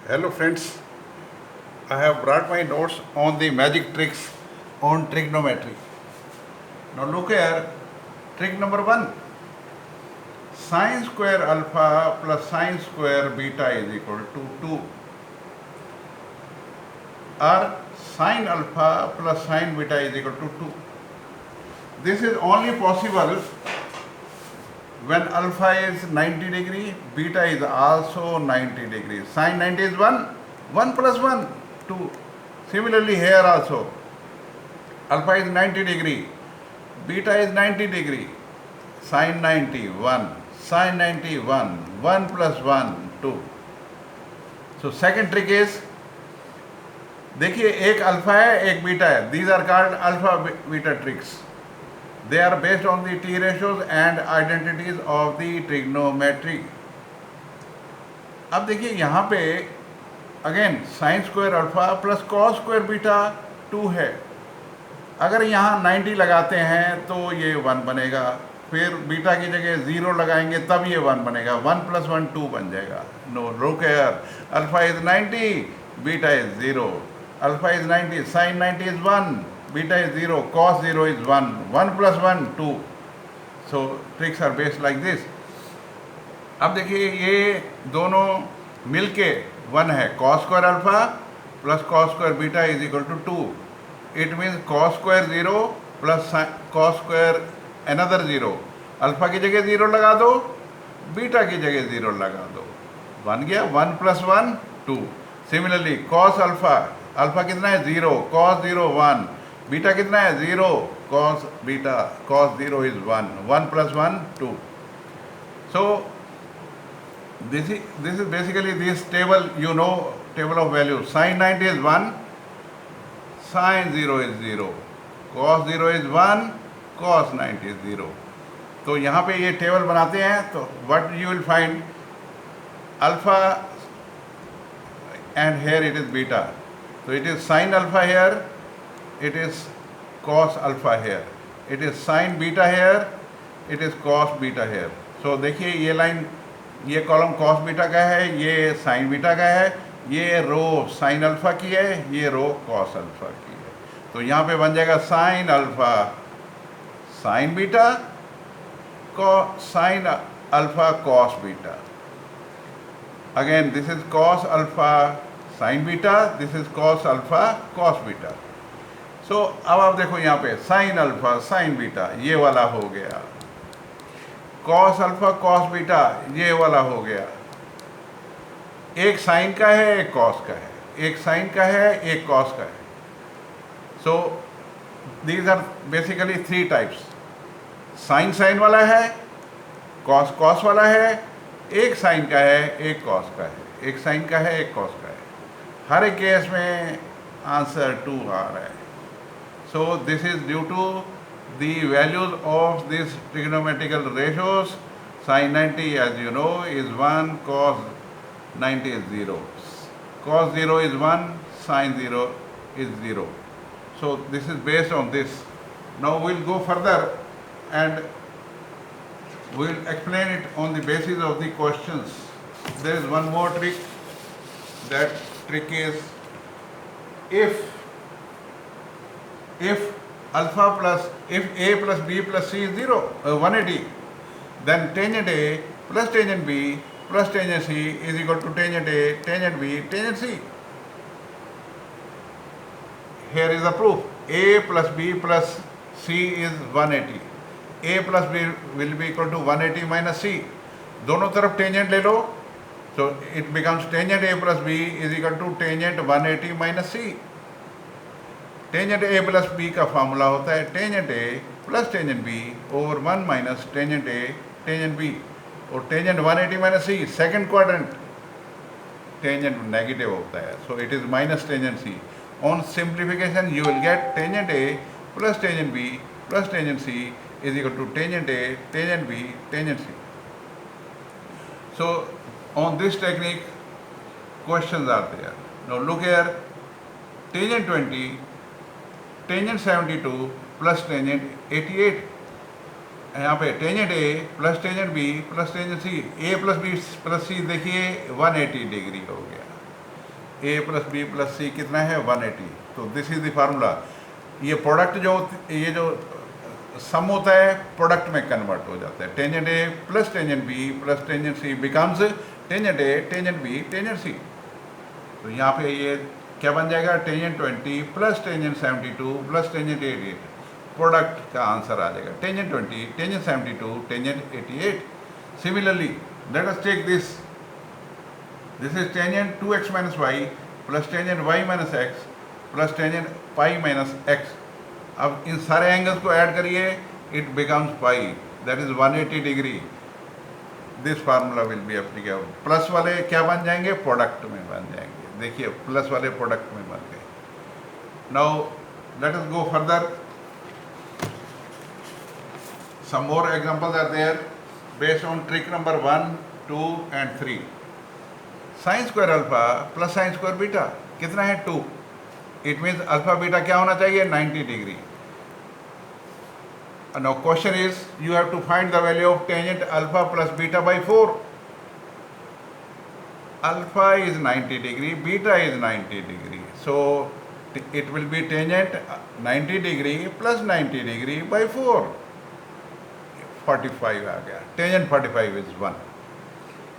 Hello friends, I have brought my notes on the magic tricks on trigonometry. Now look here, trick number 1. Sine square alpha plus sine square beta is equal to 2. Or sine alpha plus sine beta is equal to 2. This is only possible when alpha is 90 degree, beta is also 90 degree. Sine 90 is 1, 1 plus 1, 2. Similarly here also, alpha is 90 degree, beta is 90 degree, sine 90, 1, sine 90, 1, 1 plus 1, 2. So second trick is, देखिए एक alpha है एक beta है, these are called alpha beta tricks. They are based on the T ratios and identities of the trigonometry. अब देखिए यहाँ पे again sine square alpha plus cos square beta 2 है. अगर यहाँ 90 लगाते हैं तो ये 1 बनेगा, फिर बीटा की जगह 0 लगाएंगे तब ये 1 बनेगा, 1 प्लस 1 2 बन जाएगा. No look here, alpha is 90, beta is 0. Alpha is 90, sine 90 is 1, beta is 0, cos 0 is 1, 1 plus 1, 2. So tricks are based like this. अब देखिए ये दोनों मिलके 1 है, cos square alpha plus cos square beta is equal to 2. It means cos square 0 plus cos square another 0. Alpha की जगह 0 लगा दो, बीटा की जगह 0 लगा दो, बन गया 1 plus 1, 2. Similarly cos alpha, alpha कितना है 0, cos 0 1, बीटा कितना है 0, cos beta, cos 0 is 1, 1 plus 1, 2. So this is basically this table, you know, table of values. Sin 90 is 1, sin 0 is 0, cos 0 is 1, cos 90 is 0. तो यहाँ पे ये table बनाते हैं तो what you will find, alpha and here it is beta. So it is sin alpha here, it is cos alpha here, it is sin beta here, it is cos beta here. So देखिए ये line, ये column cos beta का है, ये sin beta का है, ये रो sin alpha की है, ये रो cos अल्फा की है. तो यहाँ पे बन जाएगा sin alpha sin beta, sin alpha cos beta. Again this is cos alpha sin beta, this is cos alpha cos beta. So अब आप देखो यहाँ पे sin अल्फा sin बीटा ये वाला हो गया, cos अल्फा cos बीटा ये वाला हो गया. एक sin का है एक cos का है, एक sin का है एक cos का है. So these are basically 3 types. sin sin वाला है, cos cos वाला है, एक sin का है एक cos का है, एक sin का है एक cos का है. हर एक केस में आंसर 2 आ रहा है. So this is due to the values of these trigonometrical ratios. Sin 90 as you know is 1, cos 90 is 0, cos 0 is 1, sin 0 is 0. So this is based on this. Now we'll go further and we'll explain it on the basis of the questions. There is one more trick. That trick is, if alpha plus, if a plus b plus c is 0, 180, then tangent a plus tangent b plus tangent c is equal to tangent a, tangent b, tangent c. Here is the proof. A plus b plus c is 180. A plus b will be equal to 180 minus c. दोनों तरफ tangent ले लो, so it becomes tangent a plus b is equal to tangent 180 minus c. Tangent a plus b का फार्मूला होता है tangent a plus tangent b over 1 minus tangent a tangent b. और tangent 180 minus c second quadrant tangent negative होता है, so it is minus tangent c. On simplification you will get tangent a plus tangent b plus tangent c is equal to tangent a tangent b tangent c. So on this technique questions are there. Now look here, tangent 20, tangent 72 plus tangent 88. यहाँ पे tangent A plus tangent B plus tangent C, A plus B plus C देखिए 180 degree हो गया. A plus B plus C कितना है 180। तो this is the formula. ये product जो ये जो सम होता है प्रोडक्ट में कन्वर्ट हो जाता है। Tangent A plus tangent B plus tangent C becomes tangent A tangent B tangent C. तो यहाँ पे ये क्या बन जाएगा, tangent 20 plus tangent 72 plus tangent 88। Product का आंसर आ जाएगा tangent 20 tangent 72 tangent 88। Similarly let us take this is tangent 2x minus Y plus tangent y minus X plus tangent pi minus X. अब इन सारे एंगल्स को add करिए, it becomes pi, that is 180 degree. This formula will be applicable. Plus वाले क्या बन जाएंगे, product में बन जाएंगे। देखिए प्लस वाले प्रोडक्ट में बन गए। Now let us go further. Some more examples are there based on trick number 1, 2 and 3। Sine square alpha plus sine square beta कितना है 2। इट मीन्स अल्फा बीटा क्या होना चाहिए 90 degree. Now question is you have to find the value of tangent alpha plus beta by 4. Alpha is 90 degree, beta is 90 degree. So it will be tangent 90 degree plus 90 degree by 4. 45 आ गया। Tangent 45 is 1.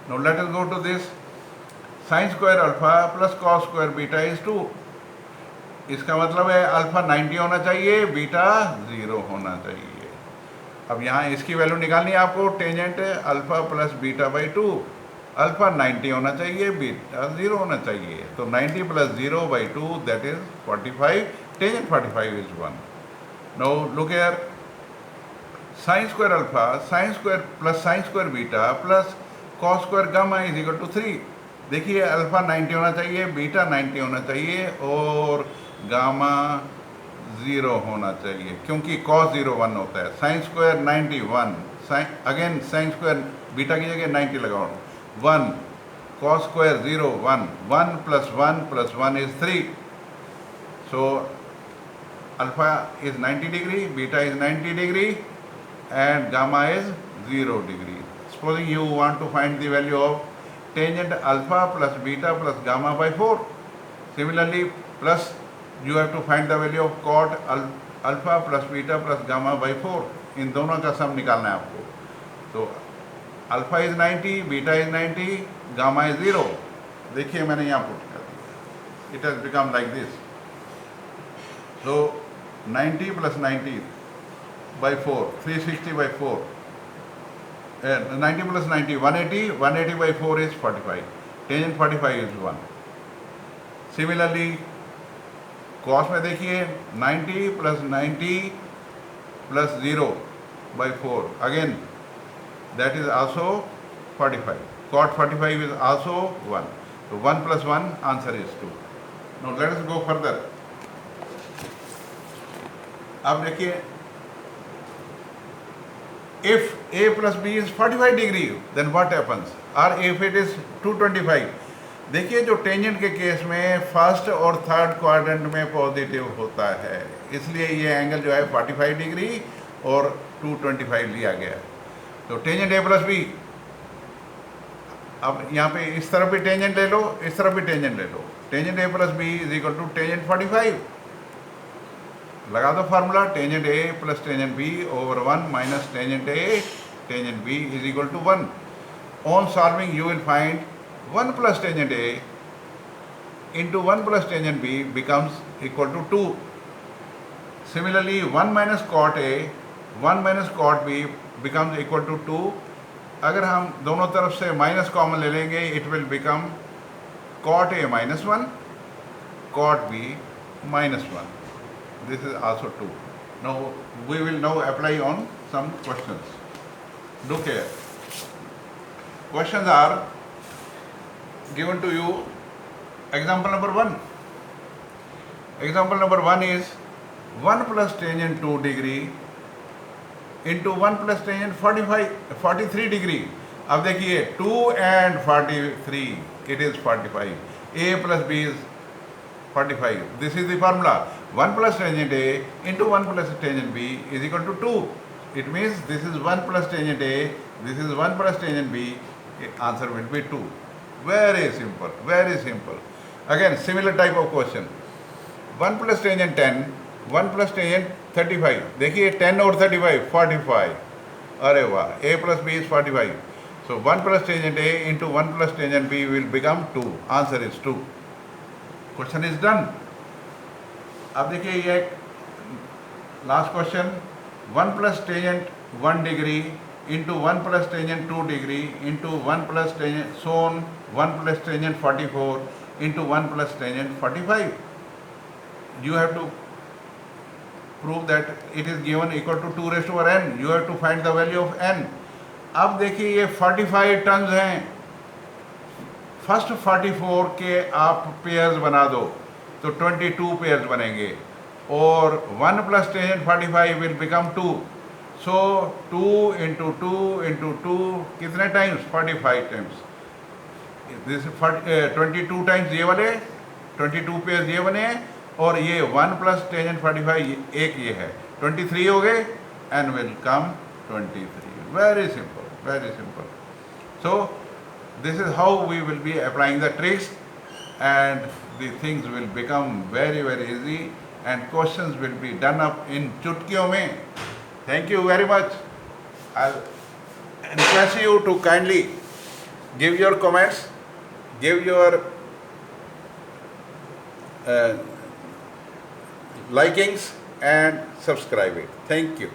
Now let us go to this. Sin square alpha plus cos square beta is 2. इसका मतलब है alpha 90 होना चाहिए, beta 0 होना चाहिए। अब यहाँ इसकी वैल्यू निकालनी है आपको। Tangent alpha plus beta by 2, alpha 90 होना चाहिए, बीटा 0 होना चाहिए। तो 90 plus 0 by 2 that is 45। Tangent 45 is 1। No look here, sine square alpha sine square plus sine square beta plus cos square gamma is equal to 3। देखिए alpha 90 होना चाहिए, beta 90 होना चाहिए और गामा 0 होना चाहिए, क्योंकि cos 0 1 होता है। Sine square 91, sine again sine square beta की जगह 90 लगाओ, 1 cos square 0 1, 1 plus 1 is 3। So alpha is 90 degree, beta is 90 degree and gamma is 0 degree. Supposing you want to find the value of tangent alpha plus beta plus gamma by 4। Similarly plus you have to find the value of cot alpha plus beta plus gamma by 4। इन दोनों का sum निकालना है आपको। तो alpha is 90, beta is 90, gamma is 0। देखिए मैंने यहाँ पुट कर दिया, it has become like this. So 90 plus 90 by 4 360 बाई 4, 90 plus 90 180, 180 by 4 is 45। Tangent 45 is 1। Similarly cos में देखिए 90 plus 0 by 4 again that is also 45। Cot 45 is also 1। तो 1 plus 1 answer is 2। Now let us go further. अब देखिए if a plus b is 45 degree then what happens, और if it is 225। देखिए जो tangent के case में first और third quadrant में पॉजिटिव होता है, इसलिए ये एंगल जो है 45 डिग्री और 225 लिया गया है। तो टेंजेंट ए प्लस बी, अब यहाँ पे इस तरफ भी टेंजेंट ले लो, इस तरफ भी टेंजेंट ले लो। Tangent A plus B is equal to tangent 45। लगा दो formula, tangent A plus tangent B over 1 minus tangent A tangent B is equal to 1। On solving you will find 1 plus tangent A into 1 plus tangent B becomes equal to 2. Similarly 1 minus cot A 1 minus cot B becomes equal to 2. अगर हम दोनों तरफ से minus common ले लेंगे it will become cot A minus 1 cot B minus 1. This is also 2. Now we will now apply on some questions. Do care. Questions are given to you. Example number 1. Example number 1 is 1 plus tangent 2 degree into 1 plus tangent 43 degree. अब देखिए 2 and 43 it is 45. A plus B is 45. This is the formula. 1 plus tangent A into 1 plus tangent B is equal to 2. It means this is 1 plus tangent A, this is 1 plus tangent B. Answer will be 2. Very simple, very simple. Again, similar type of question. 1 plus tangent 10, 1 plus tangent 35. देखिए 10 और 35, 45. अरे वाह, a plus b is 45. So 1 plus tangent a into 1 plus tangent b will become 2. Answer is 2. Question is done. अब देखिए ये last question. 1 plus tangent 1 degree into 1 plus tangent 2 degree into 1 plus tangent so on 1 plus tangent 44 into 1 plus tangent 45. You have to prove that it is given equal to 2 raised to power n. You have to find the value of n. अब देखिए ये 45 terms हैं. First 44 के आप pairs बना दो तो 22 pairs बनेंगे और 1 plus tangent 45 will become 2. So 2 into 2 into 2 कितने टाइम्स? 45 टाइम्स. दिस 22 टाइम्स ये वाले 22 पेयर्स ये बने और ये 1 प्लस टेंजेंट 45 एक ये है. 23 हो गए and will come 23. Very simple, very simple. So this is how we will be applying the tricks and the things will become very easy and questions will be done up in चुटकियों में. Thank you very much. I'll request you to kindly give your comments, give your likings and subscribe it. Thank you.